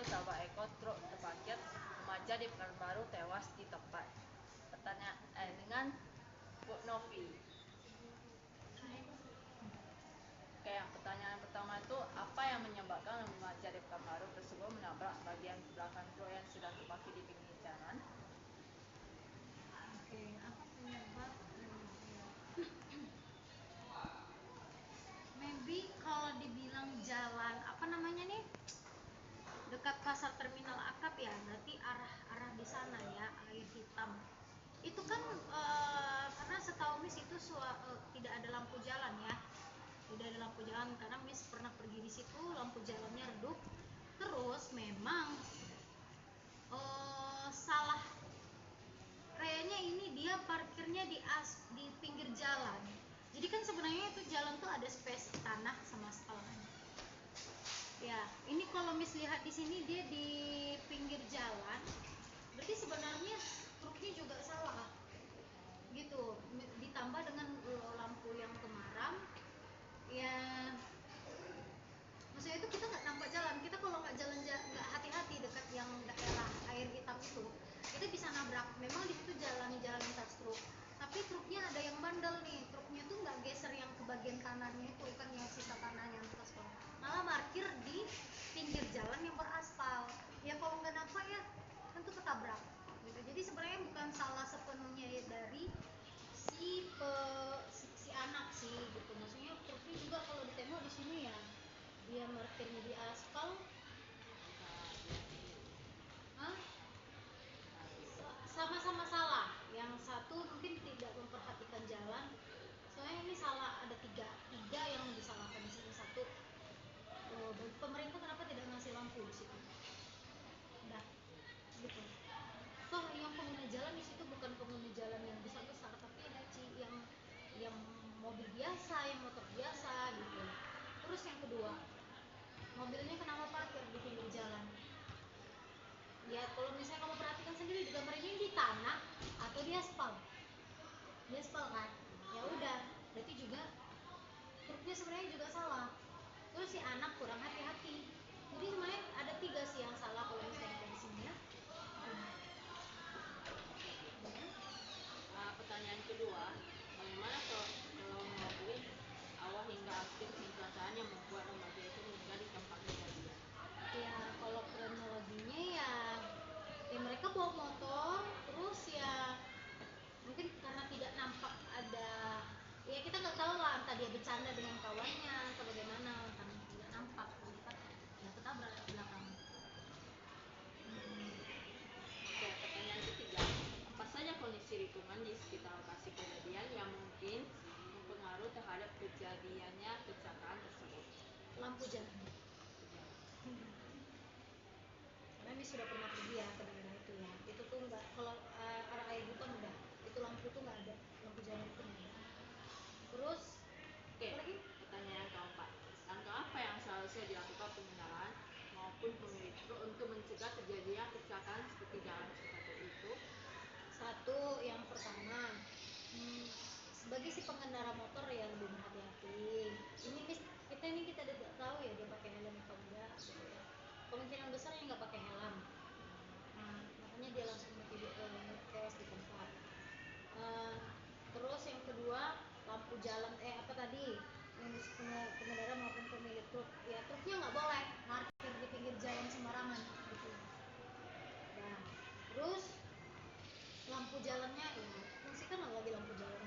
sebuah ekor truk terparkir, remaja di Pekanbaru tewas di tempat. Dengan Bu Novi. Oke, yang pertanyaan pertama itu, apa yang menyebabkan remaja di Pekanbaru tersebut menabrak bagian belakang truk yang sedang terparkir di pinggir jalan? Oke, apa penyebab? Maybe kalau dibilang jalan apa namanya nih, dekat pasar terminal Akap ya, berarti arah di sana ya, air hitam. Itu kan karena setahu Miss itu tidak ada lampu jalan ya, tidak ada lampu jalan karena Miss pernah pergi di situ, lampu jalannya redup. Terus memang salah, kayaknya ini dia parkirnya di pinggir jalan. Jadi kan sebenarnya itu jalan tuh ada space tanah sama aspal kan. Ya, ini kalau Miss lihat di sini dia di pinggir jalan. Berarti sebenarnya truknya juga salah. Gitu. Ditambah dengan lampu yang kemarang. Ya, maksudnya itu kita nggak nampak jalan. Kita kalau nggak jalan nggak hati-hati dekat yang daerah air hitam itu, kita bisa nabrak. Memang di situ jalan lintas truk, tapi truknya ada yang bandel nih. Truknya tuh nggak geser yang ke bagian kanannya itu, kan yang sisa tanahnya yang aspal, malah parkir di pinggir jalan yang beraspal. Ya kalau nggak nampak ya tentu ketabrak gitu. Jadi sebenarnya bukan salah sepenuhnya dari si anak sih gitu. Maksudnya truknya juga kalau ditengok di sini ya, dia parkirnya di aspal. Sama-sama salah. Yang satu mungkin tidak memperhatikan jalan. Soalnya ini salah, ada tiga yang disalahkan di sini. Satu, pemerintah kenapa tidak ngasih lampu di situ? Nah, gitu. Toh yang pengguna jalan di situ bukan pengguna jalan yang besar-besar, tapi yang mobil biasa, yang motor biasa gitu. Terus yang kedua, mobilnya kenapa parkir di pinggir jalan? Ya kalau misalnya kamu perhatikan sendiri di gambar ini, di tanah atau di aspal? Di aspal kan? Ya udah, berarti juga truknya sebenarnya juga salah. Terus si anak kurang hati-hati. Jadi sebenarnya ada tiga sih yang salah kalau misalnya dari sini ya. Pertanyaan kedua, bagaimana kalau mengetahui awal hingga akhir kecelakaan yang membuat remaja itu meninggal di tempat kejadian? Ya kalau kronologinya ya mereka bawa motor, terus ya mungkin karena tidak nampak ada, ya kita nggak tahu lah, entah dia bercanda dengan kawannya atau bagaimana, karena tidak nampak jadi kan ya ketabrak belakang. Oke, pertanyaan ketiga, apa saja kondisi lingkungan di sekitar lokasi kejadian yang mungkin mempengaruhi terhadap kejadiannya kecelakaan tersebut? Lampu jalan. Karena ini sudah pernah pergi ya ke daerah itu ya, itu tuh nggak, kalau arah air hutan udah, itu lampu tuh nggak ada, lampu jalan itu nggak ada. Terus Oke, pertanyaan keempat, langkah apa yang seharusnya dilakukan pengendara maupun pemilik truk untuk mencegah terjadinya kecelakaan seperti dalam cerita itu? Satu, yang pertama, sebagai si pengendara motor ya lebih berhati-hati. Kita tidak tahu ya dia pakai helm atau enggak gitu ya. Kemungkinan besar dia nggak pakai helm. Makanya dia langsung tewas di tempat. Terus yang kedua, lampu jalan apa tadi, yang pengendara maupun pemilik truk ya, truknya nggak boleh parkir di pinggir jalan sembarangan gitu. Nah, terus lampu jalannya ya fungsikan lagi lampu jalan